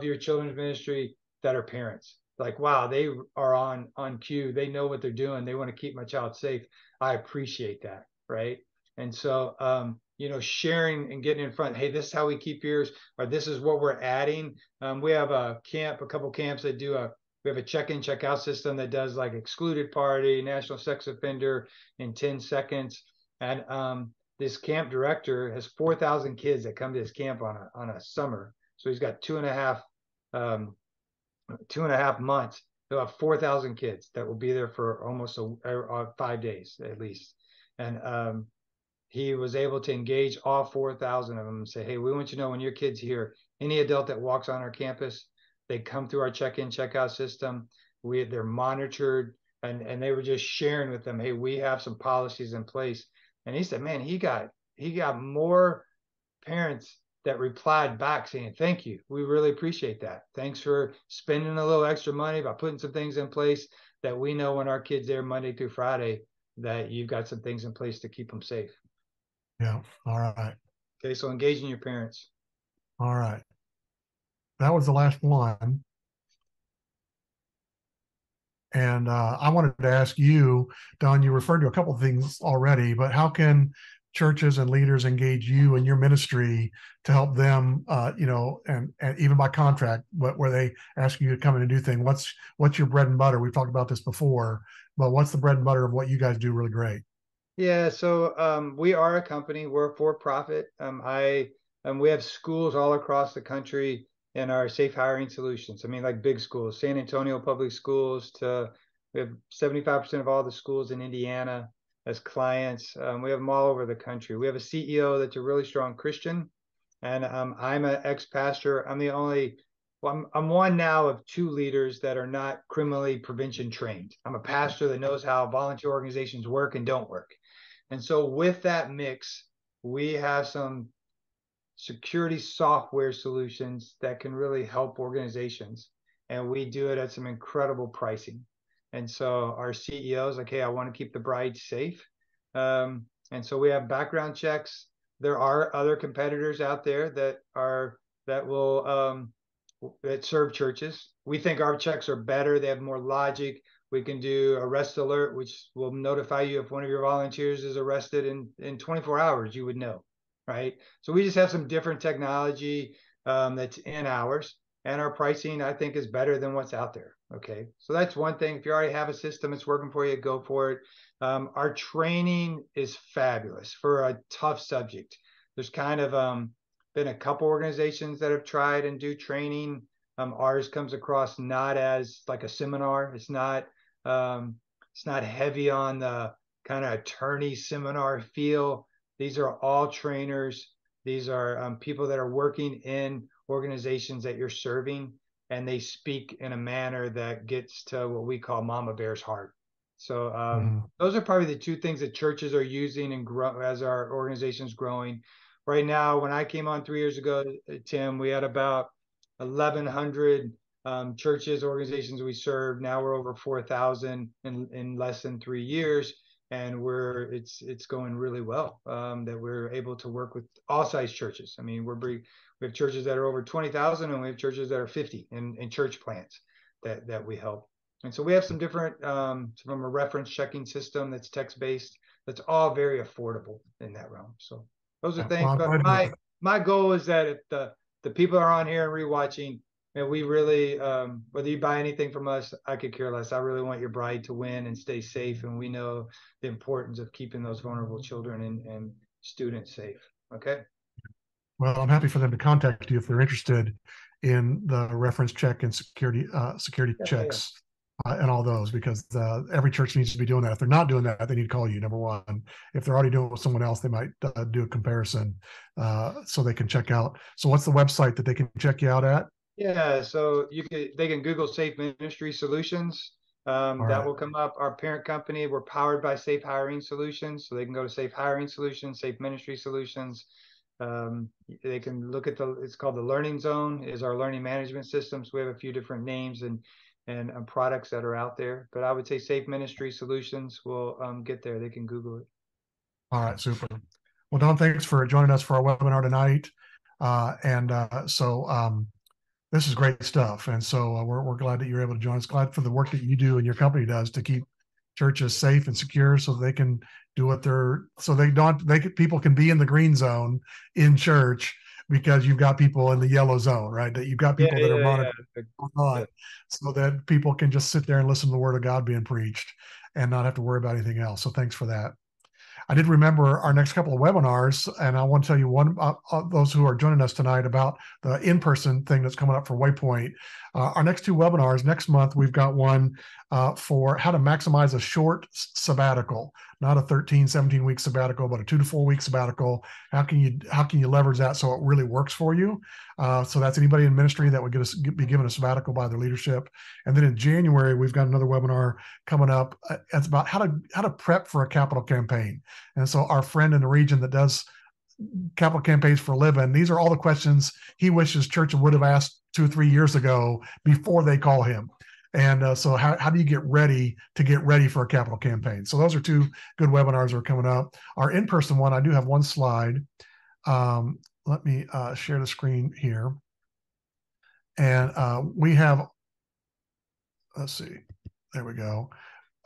your children's ministry that are parents. Like, wow, they are on cue, they know what they're doing, they want to keep my child safe. I appreciate that. Right. And so, sharing and getting in front, hey, this is how we keep yours, or this is what we're adding. We have a couple camps that we have a check-in, check-out system that does like excluded party, national sex offender in 10 seconds. And this camp director has 4,000 kids that come to his camp on a summer. So he's got 2.5 months. He'll have 4,000 kids that will be there for almost 5 days at least. And he was able to engage all 4,000 of them and say, hey, we want you to know, when your kid's here, any adult that walks on our campus, they come through our check-in, check-out system. They're monitored, and they were just sharing with them, hey, we have some policies in place And he said, man, he got more parents that replied back saying, thank you. We really appreciate that. Thanks for spending a little extra money by putting some things in place that we know when our kids there Monday through Friday, that you've got some things in place to keep them safe. Yeah. All right. Okay. So engaging your parents. All right. That was the last one. And I wanted to ask you, Don, you referred to a couple of things already, but how can churches and leaders engage you in your ministry to help them, and even by contract, where they ask you to come in and do things? What's your bread and butter? We've talked about this before, but what's the bread and butter of what you guys do really great? Yeah, so we are a company. We're for profit. We have schools all across the country in our safe hiring solutions. I mean, like big schools, San Antonio Public Schools to we have 75% of all the schools in Indiana as clients. We have them all over the country. We have a CEO that's a really strong Christian, and I'm an ex-pastor. I'm the only well, I'm one now of two leaders that are not criminally prevention trained. I'm a pastor that knows how volunteer organizations work and don't work. And so with that mix, we have some security software solutions that can really help organizations. And we do it at some incredible pricing. And so our CEO is like, hey, I want to keep the bride safe. And so we have background checks. There are other competitors out there that will that serve churches. We think our checks are better. They have more logic. We can do arrest alert, which will notify you if one of your volunteers is arrested in 24 hours, you would know, right? So we just have some different technology that's in ours. And our pricing, I think, is better than what's out there. Okay. So that's one thing. If you already have a system, it's working for you, go for it. Our training is fabulous for a tough subject. There's kind of been a couple organizations that have tried and do training. Ours comes across not as like a seminar. It's not heavy on the kind of attorney seminar feel. These are all trainers. These are people that are working in organizations that you're serving, and they speak in a manner that gets to what we call Mama Bear's heart. So those are probably the two things that churches are using and grow as our organization's growing. Right now, when I came on 3 years ago, Tim, we had about 1,100 churches, organizations we serve. Now we're over 4,000 in less than 3 years, and it's going really well. That we're able to work with all size churches. I mean, we have churches that are over 20,000, and we have churches that are 50 in church plants that we help. And so we have some different from a reference checking system that's text based. That's all very affordable in that realm. So those are things. Well, But my goal is that if the people are on here and rewatching, and we really, whether you buy anything from us, I could care less. I really want your bride to win and stay safe. And we know the importance of keeping those vulnerable children and students safe. Okay. Well, I'm happy for them to contact you if they're interested in the reference check and security checks and all those, because every church needs to be doing that. If they're not doing that, they need to call you, number one. If they're already doing it with someone else, they might do a comparison so they can check out. So what's the website that they can check you out at? Yeah, so they can Google Safe Ministry Solutions. That will come up. Our parent company, we're powered by Safe Hiring Solutions, so they can go to Safe Hiring Solutions, Safe Ministry Solutions. They can look at it's called the Learning Zone, is our learning management systems. We have a few different names and products that are out there, but I would say Safe Ministry Solutions will get there. They can Google it. All right, super. Well, Don, thanks for joining us for our webinar tonight. This is great stuff. And so we're glad that you're able to join us. Glad for the work that you do and your company does to keep churches safe and secure so they can do what people can be in the green zone in church, because you've got people in the yellow zone, right? That you've got people that are monitoring so that people can just sit there and listen to the word of God being preached and not have to worry about anything else. So thanks for that. I did remember our next couple of webinars, and I want to tell you one those who are joining us tonight about the in-person thing that's coming up for Waypoint. Our next two webinars next month, we've got one for how to maximize a short sabbatical. not a 13, 17-week sabbatical, but a 2 to 4 week sabbatical. How can you leverage that so it really works for you? So that's anybody in ministry that would be given a sabbatical by their leadership. And then in January, we've got another webinar coming up. It's about how to prep for a capital campaign. And so our friend in the region that does capital campaigns for a living, these are all the questions he wishes church would have asked 2 or 3 years ago before they call him. And so how do you get ready for a capital campaign? So those are 2 good webinars that are coming up. Our in-person one, I do have one slide. Let me share the screen here. And we have, let's see, there we go.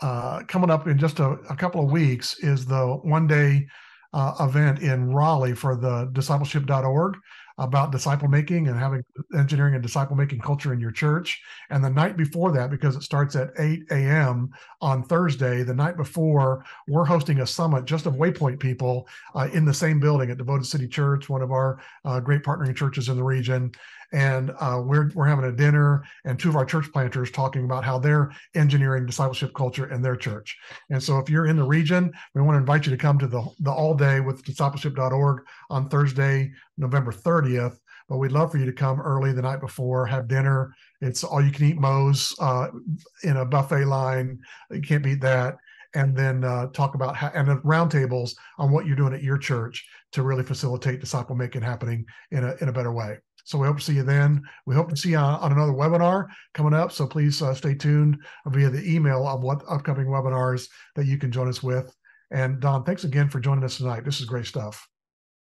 Coming up in just a couple of weeks is the one-day event in Raleigh for the discipleship.org about disciple making and having engineering and disciple making culture in your church. And the night before that, because it starts at 8 a.m. on Thursday, the night before, we're hosting a summit just of Waypoint people in the same building at Devoted City Church, one of our great partnering churches in the region. And we're having a dinner, and 2 of our church planters talking about how they're engineering discipleship culture in their church. And so if you're in the region, we want to invite you to come to the all day with discipleship.org on Thursday, November 30th. But we'd love for you to come early the night before, have dinner. It's all you can eat Moe's in a buffet line. You can't beat that. And then talk about and roundtables on what you're doing at your church to really facilitate disciple making happening in a better way. So we hope to see you then. We hope to see you on another webinar coming up. So please stay tuned via the email of what upcoming webinars that you can join us with. And Don, thanks again for joining us tonight. This is great stuff.